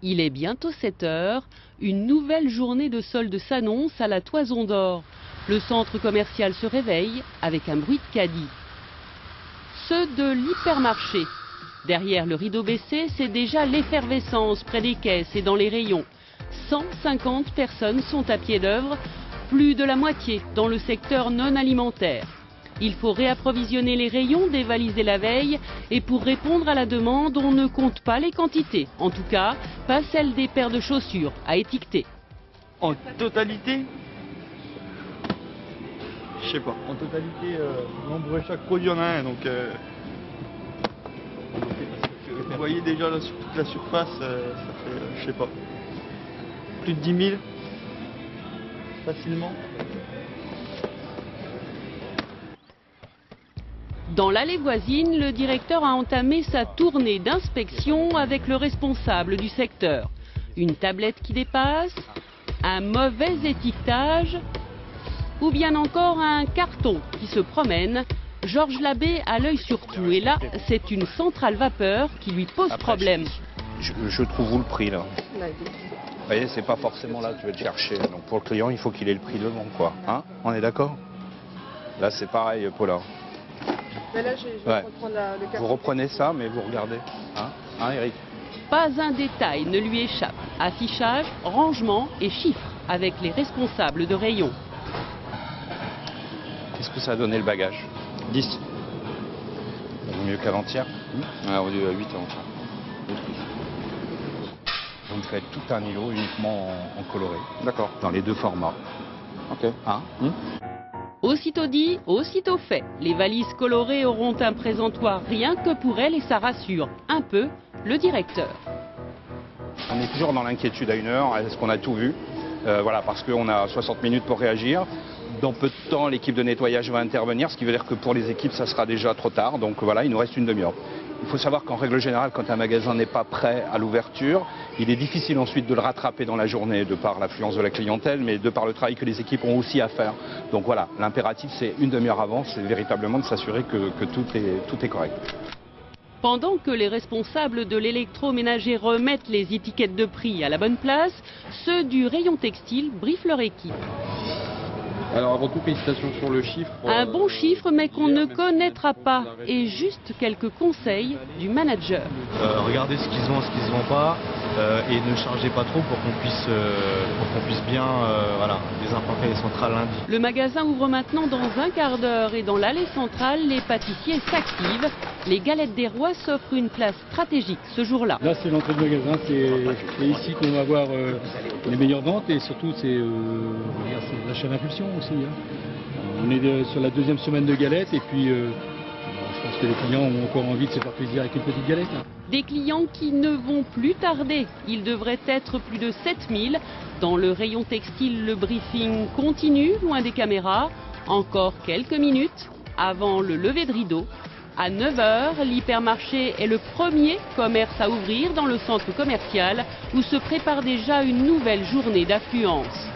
Il est bientôt 7 heures. Une nouvelle journée de solde s'annonce à la Toison d'Or. Le centre commercial se réveille avec un bruit de caddie. Ceux de l'hypermarché. Derrière le rideau baissé, c'est déjà l'effervescence près des caisses et dans les rayons. 150 personnes sont à pied d'œuvre, plus de la moitié dans le secteur non alimentaire. Il faut réapprovisionner les rayons dévalisés la veille et pour répondre à la demande, on ne compte pas les quantités. En tout cas, pas celles des paires de chaussures à étiqueter. En totalité, je sais pas. En totalité, nombre chaque produit en a un, donc vous voyez déjà là sur toute la surface, ça fait, je sais pas, plus de 10 000 facilement. Dans l'allée voisine, le directeur a entamé sa tournée d'inspection avec le responsable du secteur. Une tablette qui dépasse, un mauvais étiquetage ou bien encore un carton qui se promène. Georges Labbé a l'œil sur tout et là, c'est une centrale vapeur qui lui pose problème. Je trouve où le prix là. Vous voyez, c'est pas forcément là que tu vas te chercher. Donc pour le client, il faut qu'il ait le prix devant, quoi. Hein? On est d'accord? Là, c'est pareil, Paula. Mais là, je vais reprendre le carton. Vous reprenez ça, mais vous regardez. Hein, Eric? Pas un détail ne lui échappe. Affichage, rangement et chiffres avec les responsables de rayon. Qu'est-ce que ça a donné le bagage? 10. Mieux qu'avant-hier. On est à 8 avant-hier. Vous me faites tout un îlot uniquement en coloré. D'accord. Dans les deux formats. Ok. Hein? Aussitôt dit, aussitôt fait. Les valises colorées auront un présentoir rien que pour elles et ça rassure un peu le directeur. On est toujours dans l'inquiétude à 1 heure. Est-ce qu'on a tout vu? Voilà, parce qu'on a 60 minutes pour réagir. Dans peu de temps, l'équipe de nettoyage va intervenir, ce qui veut dire que pour les équipes, ça sera déjà trop tard. Donc voilà, il nous reste une demi-heure. Il faut savoir qu'en règle générale, quand un magasin n'est pas prêt à l'ouverture, il est difficile ensuite de le rattraper dans la journée de par l'affluence de la clientèle, mais de par le travail que les équipes ont aussi à faire. Donc voilà, l'impératif, c'est une demi-heure avant, c'est véritablement de s'assurer que tout est correct. Pendant que les responsables de l'électroménager remettent les étiquettes de prix à la bonne place, ceux du rayon textile briefent leur équipe. Alors avant tout, félicitations sur le chiffre. Un bon chiffre mais qu'on ne connaîtra pas et juste quelques conseils du manager. Regardez ce qui se vend, ce qui se vend pas et ne chargez pas trop pour qu'on puisse bien désinfecter les centrales lundi. Le magasin ouvre maintenant dans un quart d'heure et dans l'allée centrale, les pâtissiers s'activent. Les galettes des rois s'offrent une place stratégique ce jour-là. Là c'est l'entrée de magasin, c'est ici qu'on va avoir les meilleures ventes et surtout c'est l'achat d'impulsion aussi. On est sur la 2e semaine de galettes et puis je pense que les clients ont encore envie de se faire plaisir avec une petite galette. Des clients qui ne vont plus tarder. Il devrait être plus de 7000. Dans le rayon textile, le briefing continue, loin des caméras. Encore quelques minutes avant le lever de rideau. À 9 h, l'hypermarché est le premier commerce à ouvrir dans le centre commercial où se prépare déjà une nouvelle journée d'affluence.